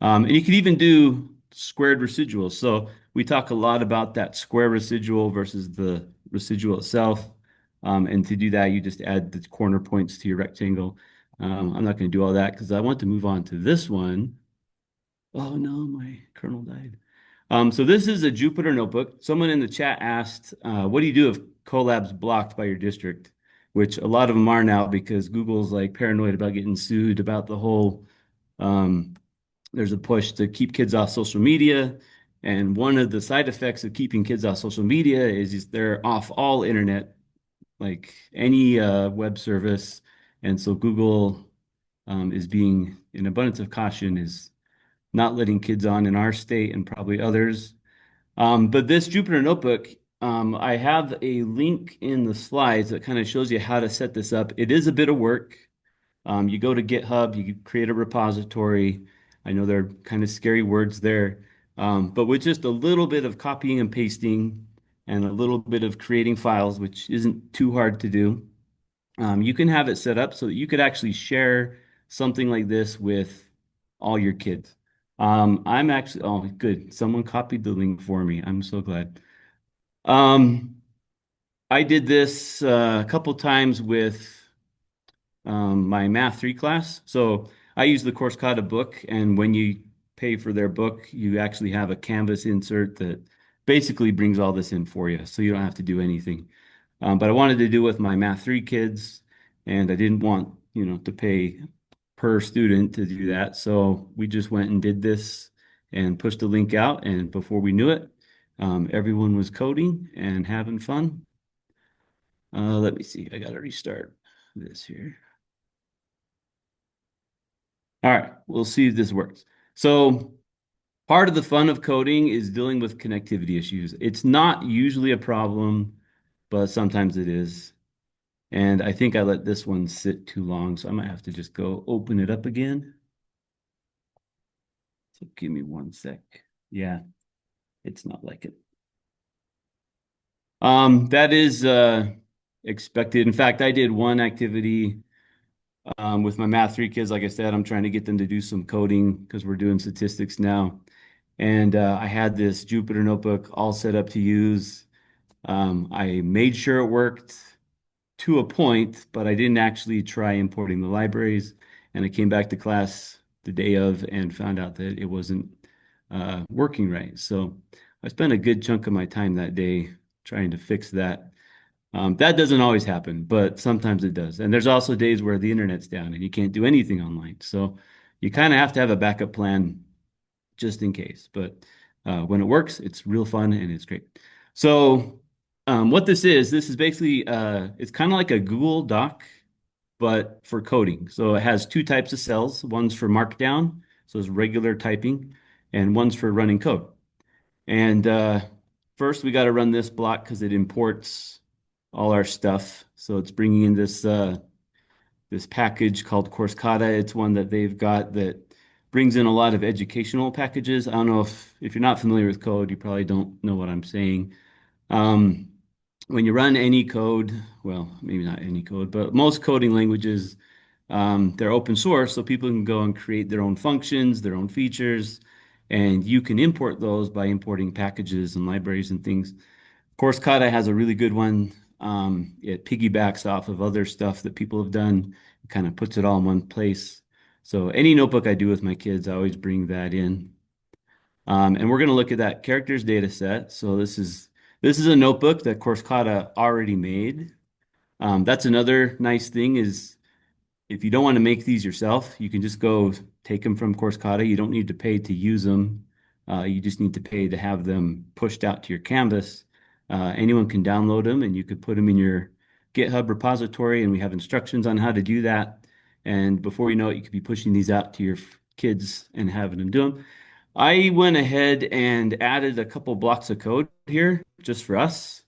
Speaker 4: And you could even do squared residuals. So we talk a lot about that square residual versus the residual itself. And to do that, you just add the corner points to your rectangle. I'm not going to do all that because I want to move on to this one. Oh no, my kernel died. So this is a Jupyter Notebook. Someone in the chat asked, what do you do if Colab's blocked by your district? Which a lot of them are now because Google's like paranoid about getting sued about the whole, there's a push to keep kids off social media. And one of the side effects of keeping kids off social media is they're off all internet, like any web service. And so Google is being, in abundance of caution, is not letting kids on in our state and probably others. But this Jupyter Notebook, I have a link in the slides that kind of shows you how to set this up. It is a bit of work. You go to GitHub, you create a repository. I know there are kind of scary words there, but with just a little bit of copying and pasting and a little bit of creating files, which isn't too hard to do, you can have it set up so that you could actually share something like this with all your kids. I'm actually, oh, good. Someone copied the link for me. I'm so glad. I did this a couple times with my Math 3 class. So I use the Coursera book, and when you pay for their book, you actually have a Canvas insert that basically brings all this in for you, so you don't have to do anything. But I wanted to do with my Math 3 kids, and I didn't want, to pay per student to do that. So we just went and did this and pushed the link out, and before we knew it, everyone was coding and having fun. Let me see. I got to restart this here. All right, we'll see if this works. So part of the fun of coding is dealing with connectivity issues. It's not usually a problem but sometimes it is. And I think I let this one sit too long, so I might have to just go open it up again. So give me one sec. Yeah, it's not like it. That is expected. In fact, I did one activity with my Math 3 kids. Like I said, I'm trying to get them to do some coding because we're doing statistics now. And I had this Jupyter notebook all set up to use. I made sure it worked to a point, but I didn't actually try importing the libraries. And I came back to class the day of and found out that it wasn't working right. So I spent a good chunk of my time that day trying to fix that. That doesn't always happen, but sometimes it does. And there's also days where the internet's down and you can't do anything online. So you kind of have to have a backup plan just in case. But when it works, it's real fun and it's great. So what this is basically, it's kind of like a Google Doc, but for coding. So it has two types of cells. One's for Markdown, so it's regular typing, and one's for running code. And first we got to run this block because it imports all our stuff. So it's bringing in this package called Course Kata. It's one that they've got that brings in a lot of educational packages. I don't know if you're not familiar with code, you probably don't know what I'm saying. When you run any code, well, maybe not any code, but most coding languages, they're open source, so people can go and create their own functions, their own features, and you can import those by importing packages and libraries and things. Course Kata has a really good one. It piggybacks off of other stuff that people have done, kind of puts it all in one place. So any notebook I do with my kids, I always bring that in. And we're going to look at that characters data set. So this is a notebook that Course Kata already made. That's another nice thing is if you don't want to make these yourself, you can just go take them from Course Kata. You don't need to pay to use them. You just need to pay to have them pushed out to your Canvas. Anyone can download them and you could put them in your GitHub repository, and we have instructions on how to do that. And before you know it, you could be pushing these out to your kids and having them do them. I went ahead and added a couple blocks of code here just for us.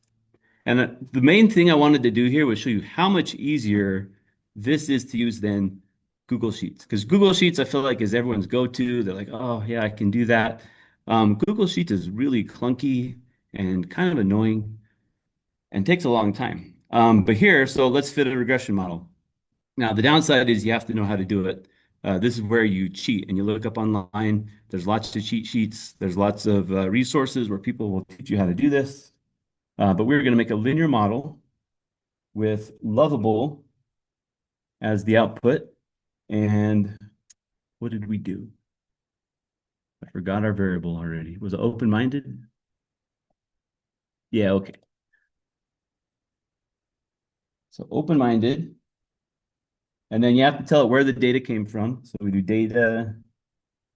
Speaker 4: And the main thing I wanted to do here was show you how much easier this is to use than Google Sheets. Because Google Sheets, I feel like, is everyone's go-to. They're like, oh, yeah, I can do that. Google Sheets is really clunky and kind of annoying and takes a long time. But here, so let's fit a regression model. Now, the downside is you have to know how to do it. This is where you cheat and you look up online. There's lots of cheat sheets. There's lots of resources where people will teach you how to do this. But we're going to make a linear model with Lovable as the output. And what did we do? I forgot our variable already. Was it open-minded? Yeah, okay. So open-minded. And then you have to tell it where the data came from. So we do data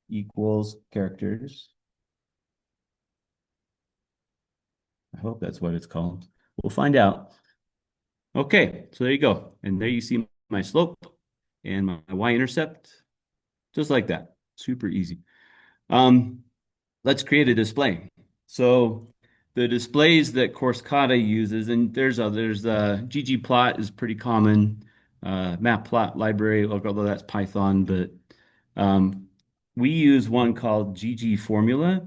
Speaker 4: equals characters. I hope that's what it's called. We'll find out. Okay, so there you go. And there you see my slope and my y-intercept, just like that. Super easy. Let's create a display. So the displays that Course Kata uses, and there's others, ggplot is pretty common. Matplot library, although that's Python, but we use one called ggformula.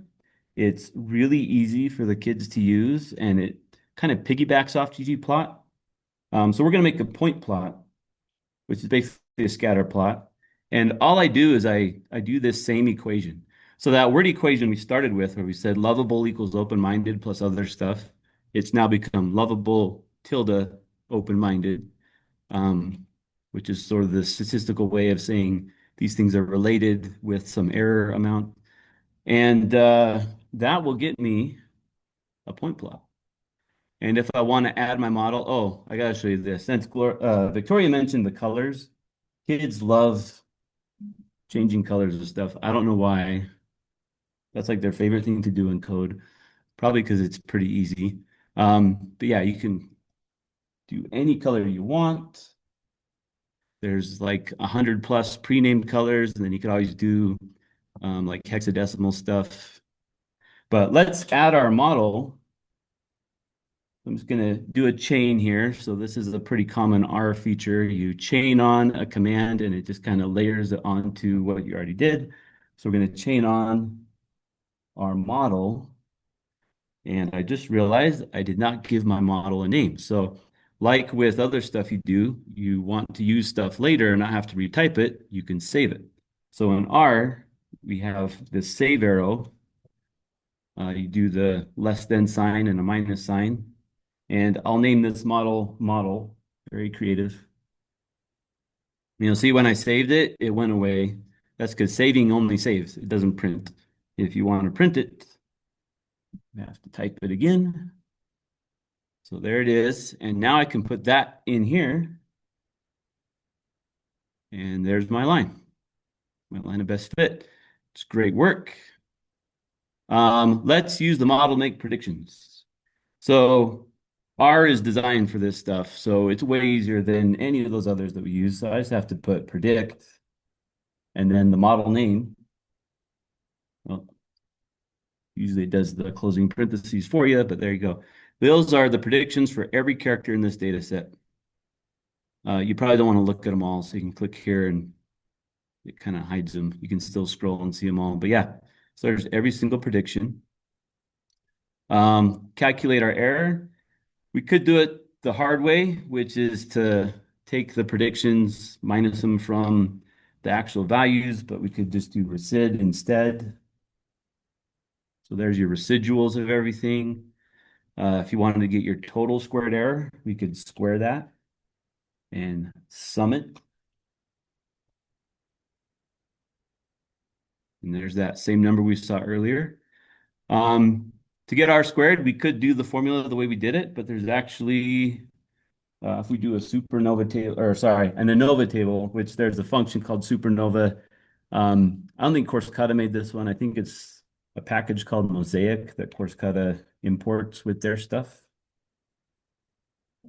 Speaker 4: It's really easy for the kids to use, and it kind of piggybacks off ggplot. So we're going to make a point plot, which is basically a scatter plot. And all I do is I do this same equation. So that word equation we started with, where we said lovable equals open-minded plus other stuff, it's now become lovable tilde open-minded, which is sort of the statistical way of saying these things are related with some error amount. And that will get me a point plot. And if I want to add my model, oh, I got to show you this. Since Victoria mentioned the colors, kids love changing colors and stuff. I don't know why. That's like their favorite thing to do in code, probably because it's pretty easy. But yeah, you can do any color you want. There's like 100 plus pre-named colors, and then you could always do like hexadecimal stuff. But let's add our model. I'm just going to do a chain here. So this is a pretty common R feature. You chain on a command and it just kind of layers it onto what you already did. So we're going to chain on our model. And I just realized I did not give my model a name. So like with other stuff you do, you want to use stuff later and not have to retype it, you can save it. So in R, we have the save arrow. You do the less than sign and a minus sign. And I'll name this model, very creative. See when I saved it, it went away. That's because saving only saves, it doesn't print. If you want to print it, you have to type it again. So there it is. And now I can put that in here. And there's my line of best fit. It's great work. Let's use the model to make predictions. So R is designed for this stuff, so it's way easier than any of those others that we use. So I just have to put predict and then the model name. Well, usually it does the closing parentheses for you, but there you go. Those are the predictions for every character in this data set. You probably don't want to look at them all, so you can click here and it kind of hides them. You can still scroll and see them all, but yeah. So there's every single prediction. Calculate our error. We could do it the hard way, which is to take the predictions, minus them from the actual values, but we could just do recid instead. So there's your residuals of everything. If you wanted to get your total squared error, we could square that and sum it. And there's that same number we saw earlier. To get R squared, we could do the formula the way we did it, but there's actually, if we do a supernova table, or sorry, an ANOVA table, which there's a function called supernova. I don't think Coursera made this one. I think it's a package called Mosaic that Coursera imports with their stuff.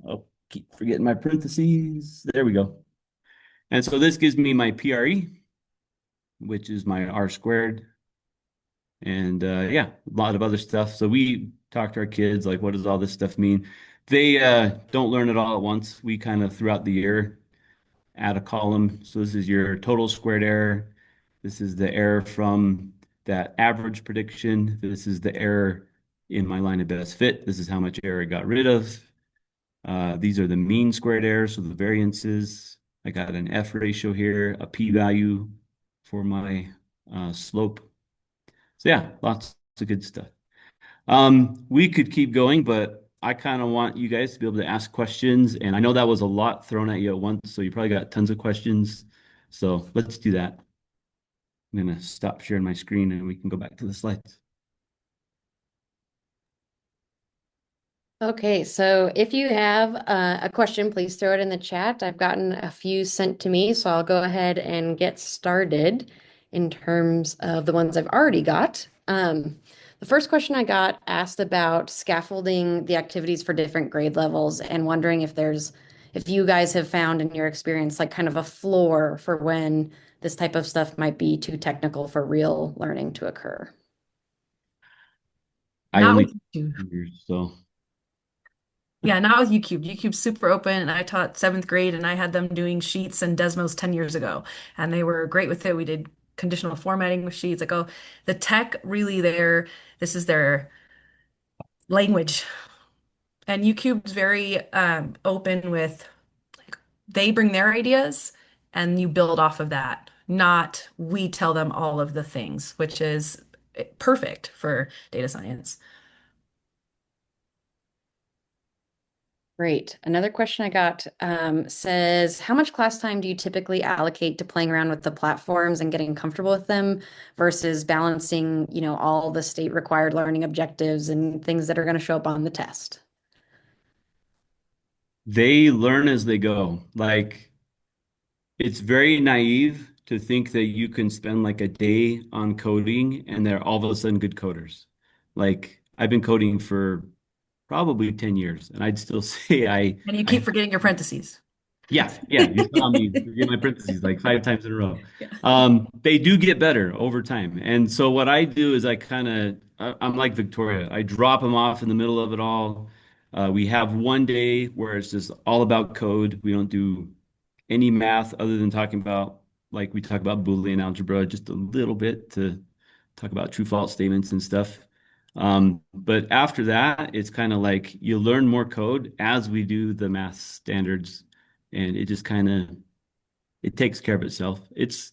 Speaker 4: Oh, keep forgetting my parentheses. There we go. And so this gives me my PRE, which is my R squared. And yeah, a lot of other stuff. So we talk to our kids, like, what does all this stuff mean? They don't learn it all at once. We kind of throughout the year add a column. So this is your total squared error. This is the error from that average prediction. This is the error in my line of best fit. This is how much error I got rid of. These are the mean squared errors, so the variances. I got an F ratio here, a p-value for my slope. So yeah, lots of good stuff. We could keep going, but I kind of want you guys to be able to ask questions. And I know that was a lot thrown at you at once, so you probably got tons of questions. So let's do that. I'm going to stop sharing my screen and we can go back to the slides.
Speaker 1: Okay, so if you have a question, please throw it in the chat. I've gotten a few sent to me, so I'll go ahead and get started in terms of the ones I've already got. The first question I got asked about scaffolding the activities for different grade levels and wondering if you guys have found in your experience like kind of a floor for when this type of stuff might be too technical for real learning to occur.
Speaker 4: I
Speaker 3: Not
Speaker 4: only
Speaker 3: with YouTube.
Speaker 4: so
Speaker 3: Yeah, not with YouCube. YouTube's super open, and I taught seventh grade, and I had them doing Sheets and Desmos 10 years ago, and they were great with it. We did conditional formatting with Sheets. Like, oh, the tech really this is their language. And YouTube's very open with, like, they bring their ideas, and you build off of that, not we tell them all of the things, which is perfect for data science.
Speaker 1: Great. Another question I got says, how much class time do you typically allocate to playing around with the platforms and getting comfortable with them versus balancing, all the state required learning objectives and things that are going to show up on the test?
Speaker 4: they learn as they go. Like, it's very naive to think that you can spend like a day on coding and they're all of a sudden good coders. Like, I've been coding for probably 10 years, and I'd still say
Speaker 3: And you keep forgetting your parentheses.
Speaker 4: yeah, you saw me forget my parentheses like 5 times in a row.
Speaker 3: Yeah.
Speaker 4: They do get better over time. And so what I do is I'm like Victoria. I drop them off in the middle of it all. We have one day where it's just all about code. We don't do any math other than talking about, like we talk about Boolean algebra just a little bit to talk about true false statements and stuff. But after that, it's kind of like you learn more code as we do the math standards, and it just kind of it takes care of itself. It's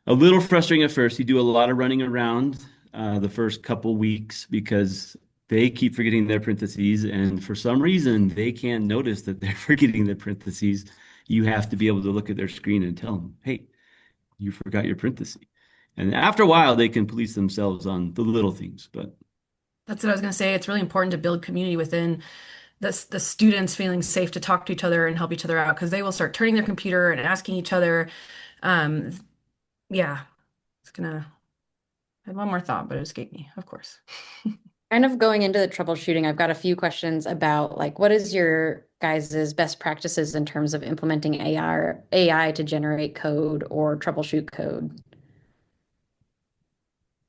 Speaker 4: a little frustrating at first. You do a lot of running around the first couple weeks because they keep forgetting their parentheses, and for some reason they can't notice that they're forgetting their parentheses. You have to be able to look at their screen and tell them, "Hey, you forgot your parentheses." And after a while, they can police themselves on the little things. But
Speaker 3: That's what I was going to say. It's really important to build community within the students feeling safe to talk to each other and help each other out because they will start turning their computer and asking each other. Um, yeah, it's gonna. I had one more thought, but it escaped me, of course.
Speaker 1: Kind of going into the troubleshooting, I've got a few questions about like what is your guys' best practices in terms of implementing AI to generate code or troubleshoot code?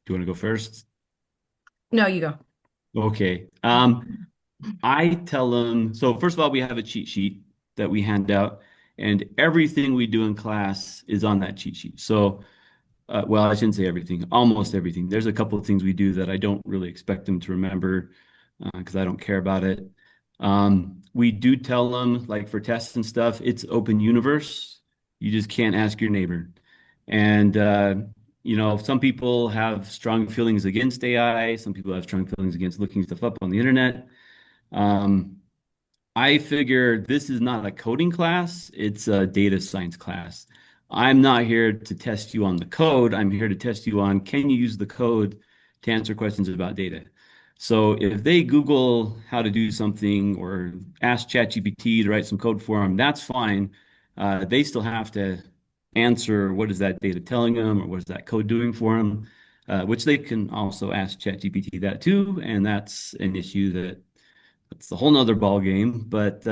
Speaker 4: do you want to go first?
Speaker 3: No, you go.
Speaker 4: Okay. I tell them, so first of all, we have a cheat sheet that we hand out, and everything we do in class is on that cheat sheet. So, well, I shouldn't say everything, almost everything. There's a couple of things we do that I don't really expect them to remember because I don't care about it. We do tell them, like for tests and stuff, it's open universe. You just can't ask your neighbor. And, some people have strong feelings against AI. Some people have strong feelings against looking stuff up on the internet. Um, I figure this is not a coding class, it's a data science class. I'm not here to test you on the code. I'm here to test you on can you use the code to answer questions about data. So if they Google how to do something or ask ChatGPT to write some code for them, that's fine. They still have to answer what is that data telling them or what is that code doing for them, which they can also ask ChatGPT that too. And that's an issue that's a whole nother ball game. But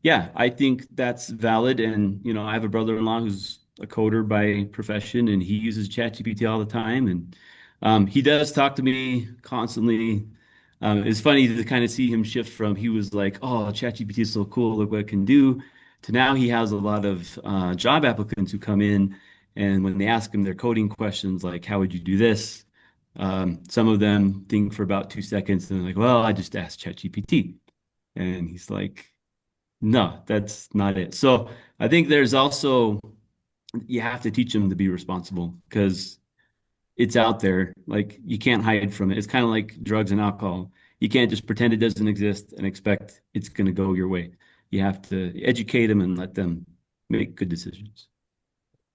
Speaker 4: yeah, I think that's valid. And I have a brother-in-law who's a coder by profession, and he uses ChatGPT all the time. And he does talk to me constantly. It's funny to kind of see him shift from he was like, "Oh, ChatGPT is so cool, look what it can do," to now he has a lot of job applicants who come in, and when they ask him their coding questions like, "How would you do this?" Some of them think for about 2 seconds and they're like, well, I just asked ChatGPT. And he's like, no, that's not it. So I think there's also, you have to teach them to be responsible because it's out there. Like you can't hide from it. It's kind of like drugs and alcohol. You can't just pretend it doesn't exist and expect it's going to go your way. You have to educate them and let them make good decisions.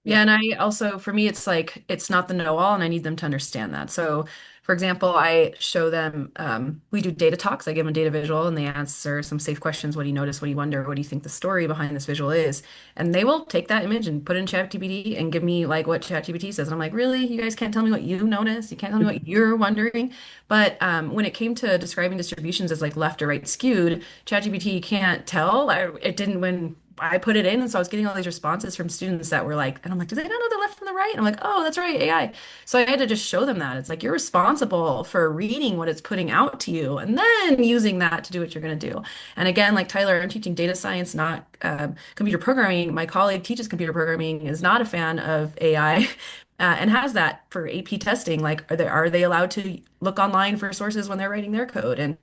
Speaker 3: Yeah, and I also, for me, it's like it's not the know-all, and I need them to understand that. So, for example, I show them, we do data talks. I give them a data visual, and they answer some safe questions. What do you notice? What do you wonder? What do you think the story behind this visual is? And they will take that image and put it in ChatGPT and give me like what ChatGPT says. And I'm like, really? You guys can't tell me what you notice? You can't tell me what you're wondering? But when it came to describing distributions as like left or right skewed, ChatGPT can't tell. It didn't when I put it in, and so I was getting all these responses from students that were like, and I'm like, do they not know the left from the right? And I'm like, oh, that's right, AI. So I had to just show them that. It's like you're responsible for reading what it's putting out to you and then using that to do what you're going to do. And again, like Tyler, I'm teaching data science, not computer programming. My colleague teaches computer programming, is not a fan of AI. And has that for AP testing. Like, are they allowed to look online for sources when they're writing their code? And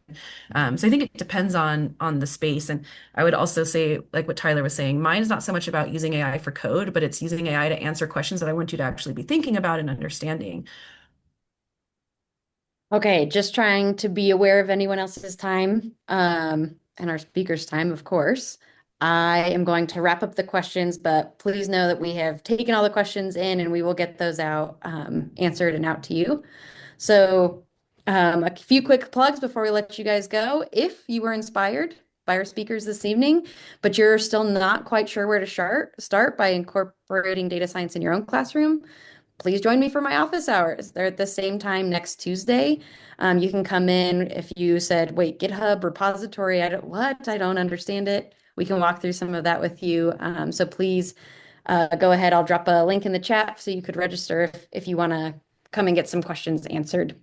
Speaker 3: so I think it depends on the space. And I would also say, like what Tyler was saying, mine is not so much about using AI for code, but it's using AI to answer questions that I want you to actually be thinking about and understanding.
Speaker 1: Okay, just trying to be aware of anyone else's time, and our speaker's time, of course. I am going to wrap up the questions, but please know that we have taken all the questions in and we will get those out, answered and out to you. So, a few quick plugs before we let you guys go. If you were inspired by our speakers this evening, but you're still not quite sure where to start by incorporating data science in your own classroom, please join me for my office hours. They're at the same time next Tuesday. You can come in if you said, wait, GitHub repository, I don't understand it. We can walk through some of that with you. So please go ahead. I'll drop a link in the chat so you could register if you want to come and get some questions answered.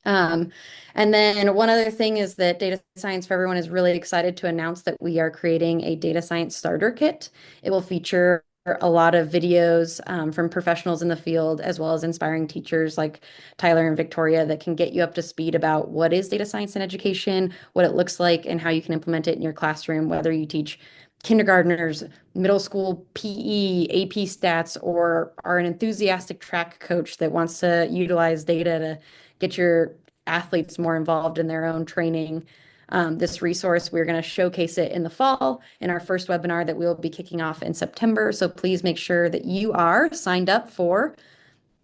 Speaker 1: Um, and then one other thing is that Data Science for Everyone is really excited to announce that we are creating a data science starter kit. It will feature a lot of videos from professionals in the field, as well as inspiring teachers like Tyler and Victoria that can get you up to speed about what is data science in education, what it looks like, and how you can implement it in your classroom, whether you teach kindergartners, middle school PE, AP stats, or are an enthusiastic track coach that wants to utilize data to get your athletes more involved in their own training. This resource, we're going to showcase it in the fall in our first webinar that we'll be kicking off in September. So please make sure that you are signed up for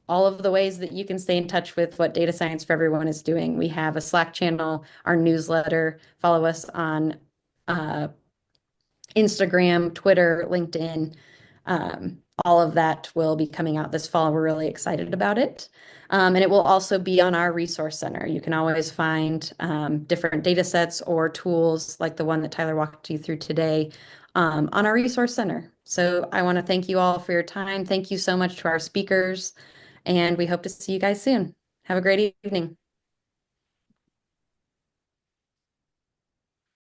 Speaker 1: all of the ways that you can stay in touch with what Data Science for Everyone is doing. We have a Slack channel, our newsletter, follow us on uh, Instagram, Twitter, LinkedIn. All of that will be coming out this fall. We're really excited about it. And it will also be on our resource center. You can always find different data sets or tools like the one that Tyler walked you through today on our resource center. So I want to thank you all for your time. Thank you so much to our speakers, and we hope to see you guys soon. Have a great evening.